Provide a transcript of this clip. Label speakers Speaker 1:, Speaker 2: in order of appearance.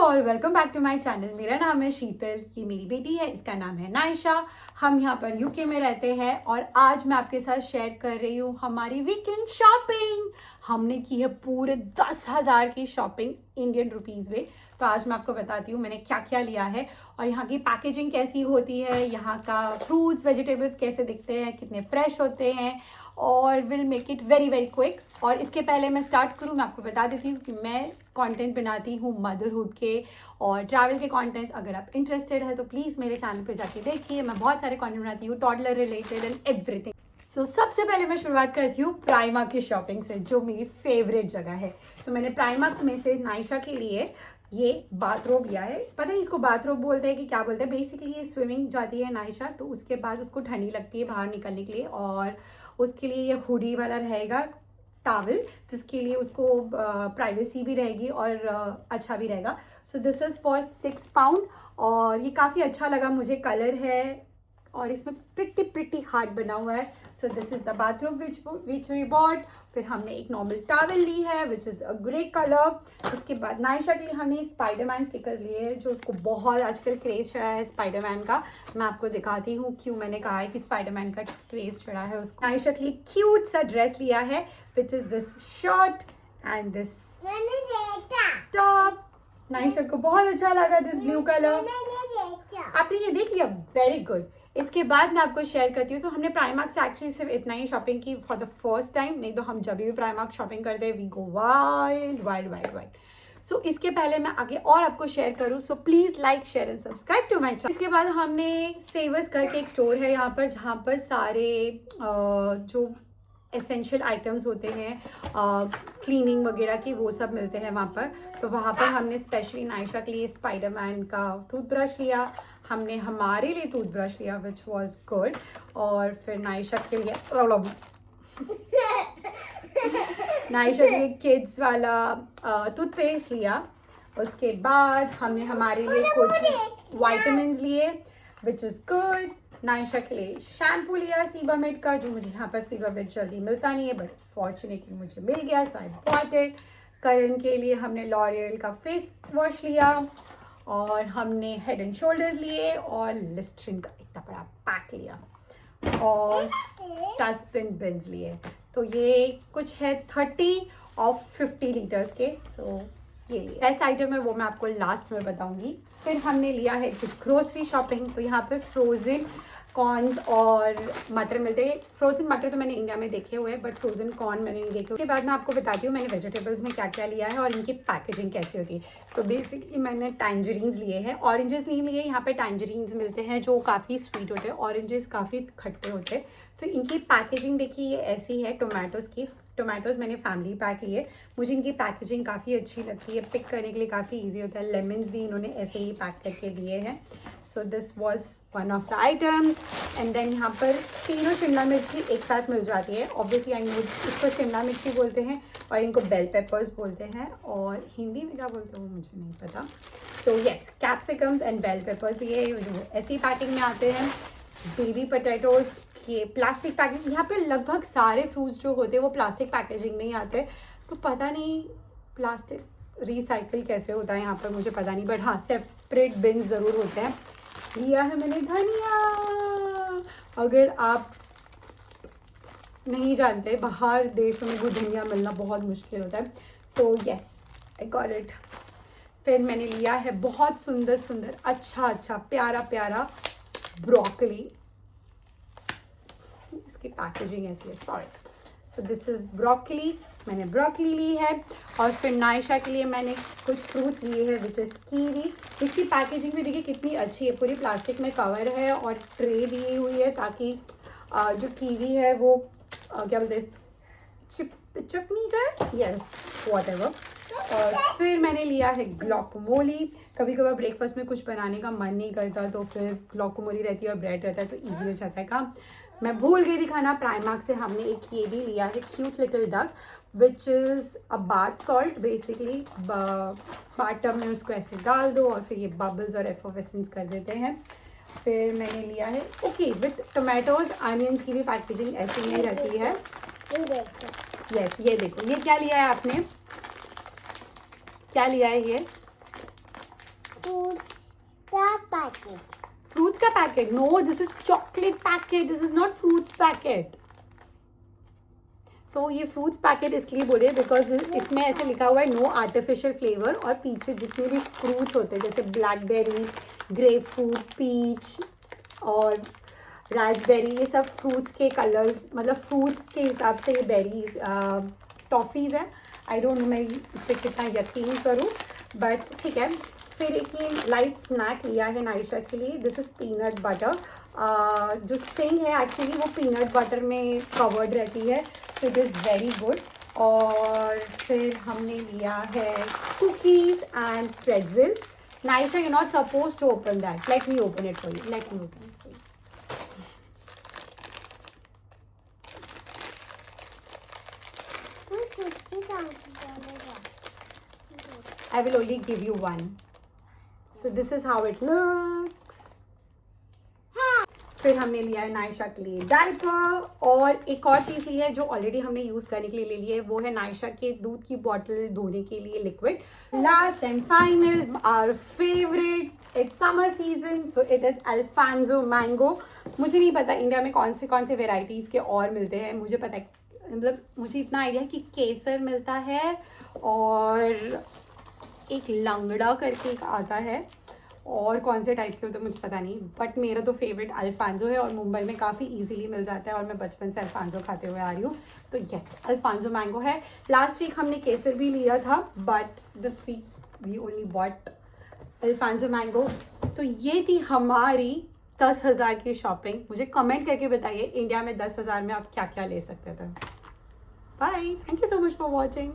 Speaker 1: All, welcome back to my channel. मेरा नाम है शीतल, ये मेरी बेटी है, इसका नाम है नायशा। हम यहाँ पर यूके में रहते हैं और आज मैं आपके साथ शेयर कर रही हूँ हमारी वीकेंड शॉपिंग। हमने की है पूरे 10,000 की शॉपिंग इंडियन रुपीज़ में। तो आज मैं आपको बताती हूँ मैंने क्या क्या लिया है और यहाँ की पैकेजिंग कैसी होती है, यहाँ का फ्रूट्स वेजिटेबल्स कैसे दिखते हैं, कितने फ्रेश होते हैं, और will make it very very quick. और इसके पहले मैं स्टार्ट करूँ, मैं आपको बता देती हूँ कि मैं कंटेंट बनाती हूँ मदरहुड के और ट्रैवल के कंटेंट्स। अगर आप इंटरेस्टेड है तो प्लीज़ मेरे चैनल पे जाके देखिए, मैं बहुत सारे कंटेंट बनाती हूँ टॉडलर रिलेटेड एंड एवरीथिंग। सो सबसे पहले मैं शुरुआत करती हूँ प्राइमार्क की शॉपिंग से, जो मेरी फेवरेट जगह है। तो मैंने प्राइमार्क में से नायशा के लिए ये बाथरोब लिया है। पता नहीं इसको बाथरोब बोलते हैं कि क्या बोलते हैं। बेसिकली ये स्विमिंग जाती है नायशा, तो उसके बाद उसको ठंडी लगती है बाहर निकलने के लिए, और उसके लिए ये हुडी वाला रहेगा टॉवल, जिसके लिए उसको प्राइवेसी भी रहेगी और अच्छा भी रहेगा। सो दिस इज़ फॉर 6 पाउंड और ये काफ़ी अच्छा लगा मुझे। कलर है और इसमें प्रिटी हार्ट बना हुआ है। So this is the bathroom which we bought. फिर हमने एक नॉर्मल टॉवल ली है which is a grey colour. उसके बाद नायशा के लिए हमने स्पाइडरमैन स्टिकर्स लिए हैं, जो उसको बहुत आजकल क्रेज चढ़ा है स्पाइडरमैन का। मैं आपको दिखाती हूँ क्यों मैंने कहा है कि स्पाइडरमैन का क्रेज चढ़ा है उसको। नायशा के लिए क्यूट सा ड्रेस लिया है which is this shirt and this top. Naisha को बहुत अच्छा लगा दिस ब्लू कलर। आपने ये देख लिया, वेरी गुड। इसके बाद मैं आपको शेयर करती हूँ, तो हमने प्राइमार्क से एक्चुअली सिर्फ इतना ही शॉपिंग की फॉर द फर्स्ट टाइम। नहीं तो हम जब भी प्राइमार्क शॉपिंग करते हैं we go wild wild wild wild. So इसके पहले मैं आगे और आपको शेयर करूँ, so please like share and subscribe to my channel. इसके बाद हमने सेवर्स करके एक स्टोर है यहाँ पर, जहाँ पर सारे जो एसेंशियल आइटम्स होते हैं क्लीनिंग वगैरह की, वो सब मिलते हैं वहाँ पर। तो वहाँ पर हमने स्पेशली नायशा के लिए स्पाइडरमैन का टूथब्रश लिया, हमने हमारे लिए टूथब्रश लिया विच वाज गुड, और फिर नायशा के लिए नायशा के लिए किड्स वाला टूथपेस्ट लिया। उसके बाद हमने हमारे लिए कुछ वाइटामिन लिए विच इज़ गुड। नायशा के लिए शैम्पू लिया सीबामेड का, जो मुझे यहाँ पर सीबामेड जल्दी मिलता नहीं है, बट फॉर्चुनेटली मुझे मिल गया, सो आई बॉट इट। करण के लिए हमने लॉरियल का फेस वॉश लिया, और हमने हेड एंड शोल्डर्स लिए, और लिस्ट्रिन का इतना बड़ा पैक लिया, और डस्टबिन बिन्स लिए। तो ये कुछ है 30 और 50 लीटर्स के। सो ये लिए बेस्ट आइटम है, वो मैं आपको लास्ट में बताऊंगी। फिर हमने लिया है कुछ ग्रोसरी शॉपिंग। तो यहाँ पे फ्रोज़न कॉर्न्स और मटर मिलते हैं। फ्रोज़न मटर तो मैंने इंडिया में देखे हुए हैं, बट फ्रोज़न कॉर्न मैंने नहीं देखे। उसके बाद मैं आपको बताती हूँ मैंने वेजिटेबल्स में क्या क्या लिया है और इनकी पैकेजिंग कैसी होती है। तो बेसिकली मैंने टैंजरीन्स लिए हैं, ऑरेंजेस नहीं लिए। यहाँ पे टैंजरीन्स मिलते हैं जो काफ़ी स्वीट होते हैं, ऑरेंजेस काफ़ी खट्टे होते हैं। तो इनकी पैकेजिंग देखिए ये ऐसी है। टोमेटोज़ की, टोमेटोज़ मैंने फैमिली पैक लिए, मुझे इनकी पैकेजिंग काफ़ी अच्छी लगती है, पिक करने के लिए काफ़ी इजी होता है। लेमन्स भी इन्होंने ऐसे ही पैक करके दिए हैं। So this was one of the items. And then यहाँ पर तीनों शिमला मिर्ची एक साथ मिल जाती है। ऑब्वियसली आई नो इसको शिमला मिर्ची बोलते हैं और इनको बेल पेपर्स बोलते हैं, और हिंदी में क्या बोलते हैं वो मुझे नहीं पता। तो yes, capsicums and bell peppers ये ऐसी पैकिंग में आते हैं। बेबी पोटैटोज़ ये प्लास्टिक पैकेज। यहाँ पे लगभग सारे फ्रूट्स जो होते हैं वो प्लास्टिक पैकेजिंग में ही आते हैं। तो पता नहीं प्लास्टिक रिसाइकिल कैसे होता है यहाँ पर, मुझे पता नहीं, बट हाँ सेपरेट बिन ज़रूर होते हैं। लिया है मैंने धनिया। अगर आप नहीं जानते, बाहर देशों में वो धनिया मिलना बहुत मुश्किल होता है। So yes, I got it. फिर मैंने लिया है बहुत सुंदर सुंदर अच्छा प्यारा प्यारा ब्रोकली। इसकी पैकेजिंग ऐसी है, sorry. So this is broccoli, मैंने ब्रोकली ली है। और फिर नायशा के लिए मैंने कुछ फ्रूट्स लिए हैं विच इज़ कीवी। इसकी पैकेजिंग भी देखिए कितनी अच्छी है, पूरी प्लास्टिक में कवर है और ट्रे दी हुई है, ताकि जो कीवी है वो क्या बोलते हैं, चिप नहीं जाए, यस वॉट एवर। और फिर मैंने लिया है ग्लॉकोमोली। कभी कभार ब्रेकफास्ट में कुछ बनाने का मन नहीं करता, तो फिर ग्लॉकोमोली रहती है और ब्रेड रहता है, तो ईजी हो जाता है काम। मैं भूल गई दिखाना, प्राइमार्क से हमने एक ये भी लिया है cute little duck which is a bath salt. Basically bath tub में उसको ऐसे डाल दो और फिर ये बबल्स और एफोवेसेंस कर देते हैं। फिर मैंने लिया है ओके विथ टोमेटोज़ अनियंस की भी पैकेजिंग ऐसी ही रहती है। यस, ये देखो, ये क्या लिया है आपने, क्या लिया है ये? फ्रूट्स का packet? No, this is chocolate packet, this is not fruits packet. So ये फ्रूट्स पैकेट इसलिए बोले बिकॉज इसमें ऐसे लिखा हुआ है नो आर्टिफिशियल फ्लेवर, और पीछे जितने भी फ्रूट्स होते हैं जैसे ब्लैकबेरी, ग्रेप फ्रूट, पीच और रास्पबेरी, ये सब फ्रूट्स के कलर्स, मतलब फ्रूट्स के हिसाब से ये बेरीज टॉफ़ीज़ हैं। आई डोंट नो मैं इस पर कितना यकीन करूँ, बट ठीक है। फिर एक ये लाइट स्नैक लिया है नाइशा के लिए, दिस इज़ पीनट बटर। जो सिंग है एक्चुअली वो पीनट बटर में कवर्ड रहती है, so it is very good. और फिर हमने लिया है cookies and pretzel. Naisha, you not suppose to open that, let me open it for you, let me open it for you. I will only give you one. So this is how it looks. फिर हमने लिया है नाइशा के लिए diaper, और एक और चीज़ ली है जो ऑलरेडी हमने यूज़ करने के लिए ले ली है, वो है नाइशा के दूध की बॉटल धोने के लिए liquid. Last and final our favourite, it's summer season, so it is alphonso mango. मुझे नहीं पता इंडिया में कौन से वेराइटीज़ के और मिलते हैं, मुझे पता है, मतलब मुझे इतना आइडिया है कि केसर मिलता है और एक लंगड़ा करके एक आता है, और कौन से टाइप के होते हैं मुझे पता नहीं, बट मेरा तो फेवरेट अल्फांसो है और मुंबई में काफ़ी इजीली मिल जाता है और मैं बचपन से अल्फांसो खाते हुए आ रही हूँ, तो यस अल्फांसो मैंगो है। लास्ट वीक हमने केसर भी लिया था, but this week we only bought alphonso mango. तो ये थी हमारी 10,000 की शॉपिंग। मुझे कमेंट करके बताइए इंडिया में 10,000 में आप क्या क्या ले सकते थे। Bye, thank you so much for watching.